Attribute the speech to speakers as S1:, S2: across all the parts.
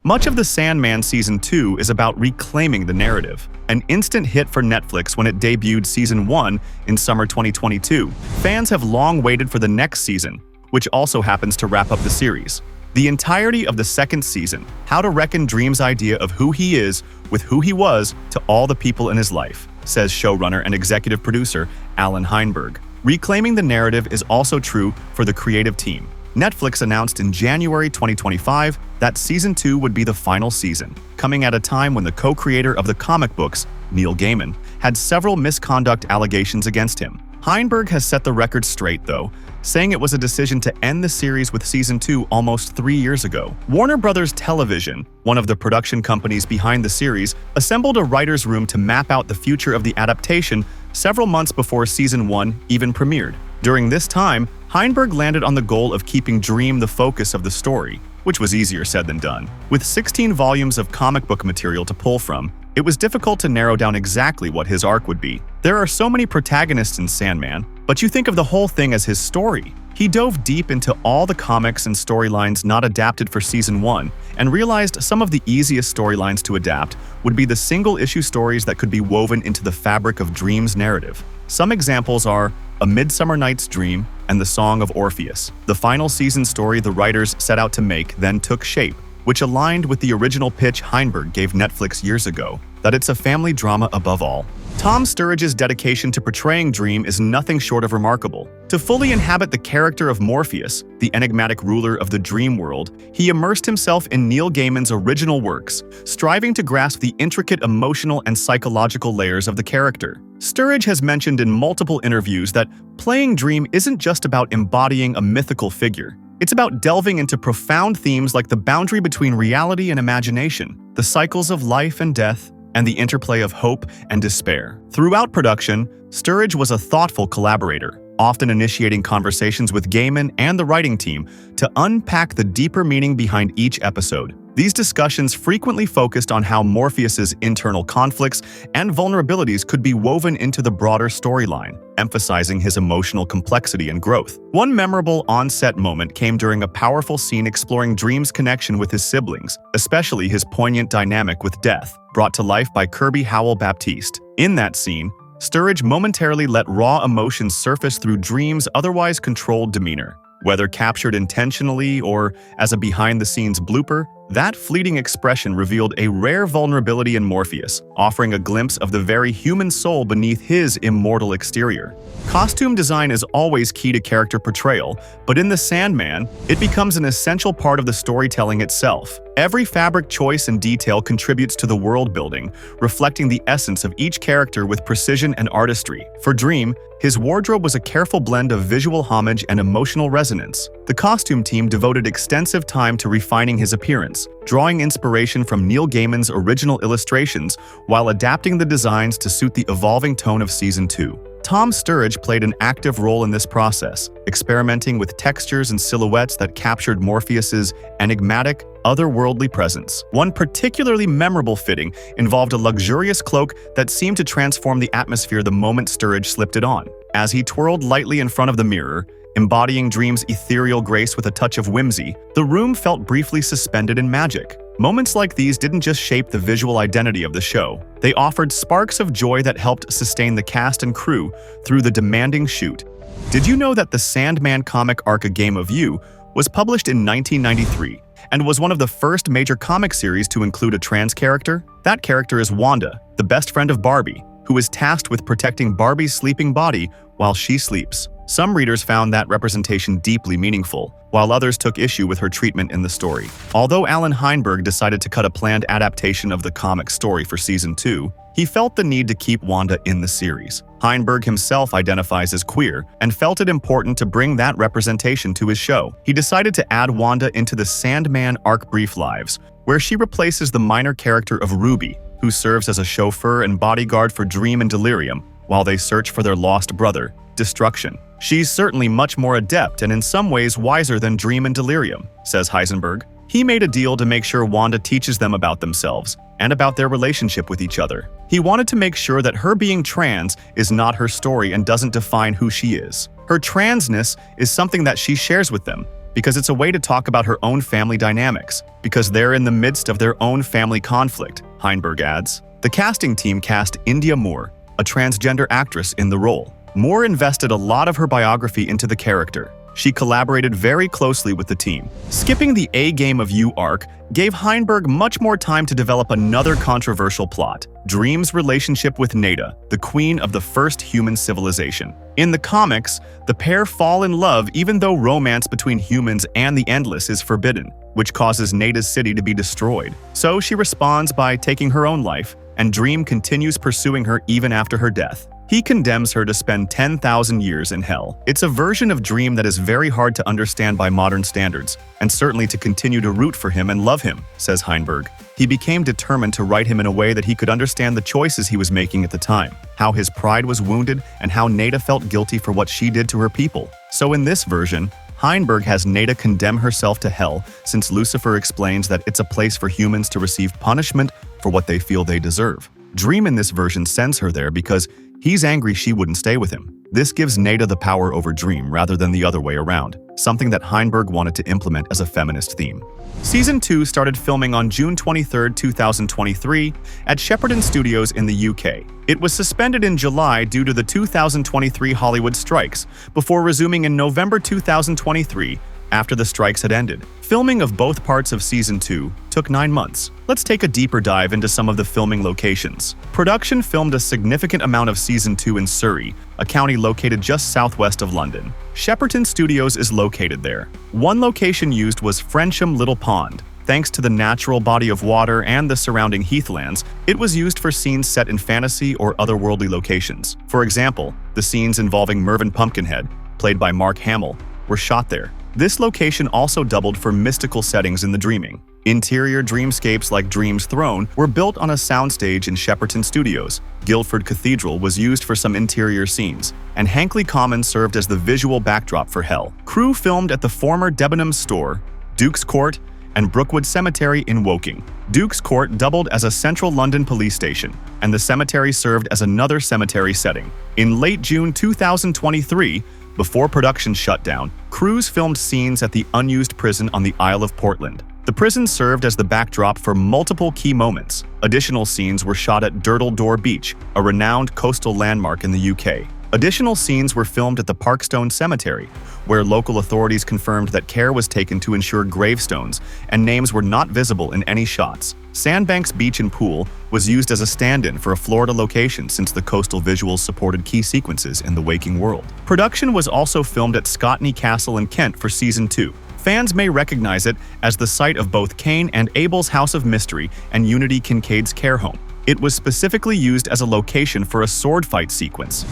S1: Much of the Sandman Season 2 is about reclaiming the narrative, an instant hit for Netflix when it debuted Season 1 in summer 2022. Fans have long waited for the next season, which also happens to wrap up the series. The entirety of the second season, how to reckon Dream's idea of who he is with who he was to all the people in his life, says showrunner and executive producer Alan Heinberg. Reclaiming the narrative is also true for the creative team. Netflix announced in January 2025 that Season 2 would be the final season, coming at a time when the co-creator of the comic books, Neil Gaiman, had several misconduct allegations against him. Heinberg has set the record straight, though, saying it was a decision to end the series with Season 2 almost 3 years ago. Warner Brothers Television, one of the production companies behind the series, assembled a writer's room to map out the future of the adaptation several months before Season 1 even premiered. During this time, Heinberg landed on the goal of keeping Dream the focus of the story, which was easier said than done. With 16 volumes of comic book material to pull from, it was difficult to narrow down exactly what his arc would be. There are so many protagonists in Sandman, but you think of the whole thing as his story. He dove deep into all the comics and storylines not adapted for Season 1 and realized some of the easiest storylines to adapt would be the single-issue stories that could be woven into the fabric of Dream's narrative. Some examples are A Midsummer Night's Dream and The Song of Orpheus. The final season story the writers set out to make then took shape, which aligned with the original pitch Heinberg gave Netflix years ago, that it's a family drama above all. Tom Sturridge's dedication to portraying Dream is nothing short of remarkable. To fully inhabit the character of Morpheus, the enigmatic ruler of the dream world, he immersed himself in Neil Gaiman's original works, striving to grasp the intricate emotional and psychological layers of the character. Sturridge has mentioned in multiple interviews that playing Dream isn't just about embodying a mythical figure. It's about delving into profound themes like the boundary between reality and imagination, the cycles of life and death, and the interplay of hope and despair. Throughout production, Sturridge was a thoughtful collaborator, often initiating conversations with Gaiman and the writing team to unpack the deeper meaning behind each episode. These discussions frequently focused on how Morpheus's internal conflicts and vulnerabilities could be woven into the broader storyline, emphasizing his emotional complexity and growth. One memorable on-set moment came during a powerful scene exploring Dream's connection with his siblings, especially his poignant dynamic with Death, brought to life by Kirby Howell-Baptiste. In that scene, Sturridge momentarily let raw emotions surface through Dream's otherwise controlled demeanor. Whether captured intentionally or as a behind-the-scenes blooper, that fleeting expression revealed a rare vulnerability in Morpheus, offering a glimpse of the very human soul beneath his immortal exterior. Costume design is always key to character portrayal, but in The Sandman, it becomes an essential part of the storytelling itself. Every fabric choice and detail contributes to the world building, reflecting the essence of each character with precision and artistry. For Dream, his wardrobe was a careful blend of visual homage and emotional resonance. The costume team devoted extensive time to refining his appearance, drawing inspiration from Neil Gaiman's original illustrations while adapting the designs to suit the evolving tone of Season 2. Tom Sturridge played an active role in this process, experimenting with textures and silhouettes that captured Morpheus's enigmatic, otherworldly presence. One particularly memorable fitting involved a luxurious cloak that seemed to transform the atmosphere the moment Sturridge slipped it on. As he twirled lightly in front of the mirror, embodying Dream's ethereal grace with a touch of whimsy, the room felt briefly suspended in magic. Moments like these didn't just shape the visual identity of the show. They offered sparks of joy that helped sustain the cast and crew through the demanding shoot. Did you know that the Sandman comic arc A Game of You was published in 1993 and was one of the first major comic series to include a trans character? That character is Wanda, the best friend of Barbie, who is tasked with protecting Barbie's sleeping body while she sleeps. Some readers found that representation deeply meaningful, while others took issue with her treatment in the story. Although Alan Heinberg decided to cut a planned adaptation of the comic story for Season 2, he felt the need to keep Wanda in the series. Heinberg himself identifies as queer and felt it important to bring that representation to his show. He decided to add Wanda into the Sandman arc Brief Lives, where she replaces the minor character of Ruby, who serves as a chauffeur and bodyguard for Dream and Delirium while they search for their lost brother, Destruction. She's certainly much more adept and in some ways wiser than Dream and Delirium, says Heisenberg. He made a deal to make sure Wanda teaches them about themselves and about their relationship with each other. He wanted to make sure that her being trans is not her story and doesn't define who she is. Her transness is something that she shares with them, because it's a way to talk about her own family dynamics, because they're in the midst of their own family conflict, Heinberg adds. The casting team cast India Moore, a transgender actress, in the role. Moore invested a lot of her biography into the character. She collaborated very closely with the team. Skipping the A Game of You arc gave Heinberg much more time to develop another controversial plot, Dream's relationship with Nada, the queen of the first human civilization. In the comics, the pair fall in love even though romance between humans and the Endless is forbidden, which causes Nada's city to be destroyed. So she responds by taking her own life, and Dream continues pursuing her even after her death. He condemns her to spend 10,000 years in hell. It's a version of Dream that is very hard to understand by modern standards, and certainly to continue to root for him and love him, says Heinberg. He became determined to write him in a way that he could understand the choices he was making at the time, how his pride was wounded, and how Nada felt guilty for what she did to her people. So in this version, Heinberg has Nada condemn herself to hell, since Lucifer explains that it's a place for humans to receive punishment for what they feel they deserve. Dream in this version sends her there because he's angry she wouldn't stay with him. This gives Nada the power over Dream rather than the other way around, something that Heinberg wanted to implement as a feminist theme. Season 2 started filming on June 23, 2023, at Shepperton Studios in the UK. It was suspended in July due to the 2023 Hollywood strikes, before resuming in November 2023 after the strikes had ended. Filming of both parts of Season 2 took 9 months. Let's take a deeper dive into some of the filming locations. Production filmed a significant amount of Season 2 in Surrey, a county located just southwest of London. Shepperton Studios is located there. One location used was Frensham Little Pond. Thanks to the natural body of water and the surrounding heathlands, it was used for scenes set in fantasy or otherworldly locations. For example, the scenes involving Mervyn Pumpkinhead, played by Mark Hamill, were shot there. This location also doubled for mystical settings in the Dreaming. Interior dreamscapes like Dream's Throne were built on a soundstage in Shepperton Studios. Guildford Cathedral was used for some interior scenes, and Hankley Common served as the visual backdrop for Hell. Crew filmed at the former Debenhams store, Duke's Court, and Brookwood Cemetery in Woking. Duke's Court doubled as a central London police station, and the cemetery served as another cemetery setting. In late June 2023, before production shut down, crews filmed scenes at the unused prison on the Isle of Portland. The prison served as the backdrop for multiple key moments. Additional scenes were shot at Durdle Door Beach, a renowned coastal landmark in the UK. Additional scenes were filmed at the Parkstone Cemetery, where local authorities confirmed that care was taken to ensure gravestones and names were not visible in any shots. Sandbanks Beach and Pool was used as a stand-in for a Florida location since the coastal visuals supported key sequences in the waking world. Production was also filmed at Scotney Castle in Kent for Season 2. Fans may recognize it as the site of both Cain and Abel's House of Mystery and Unity Kincaid's care home. It was specifically used as a location for a sword fight sequence.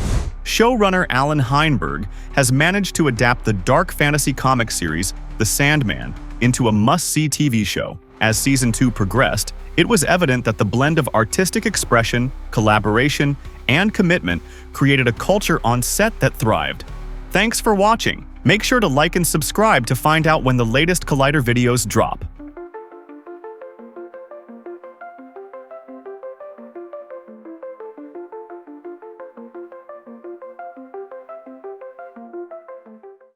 S1: Showrunner Alan Heinberg has managed to adapt the dark fantasy comic series The Sandman into a must-see TV show. As Season 2 progressed, it was evident that the blend of artistic expression, collaboration, and commitment created a culture on set that thrived. Thanks for watching. Make sure to like and subscribe to find out when the latest Collider videos drop.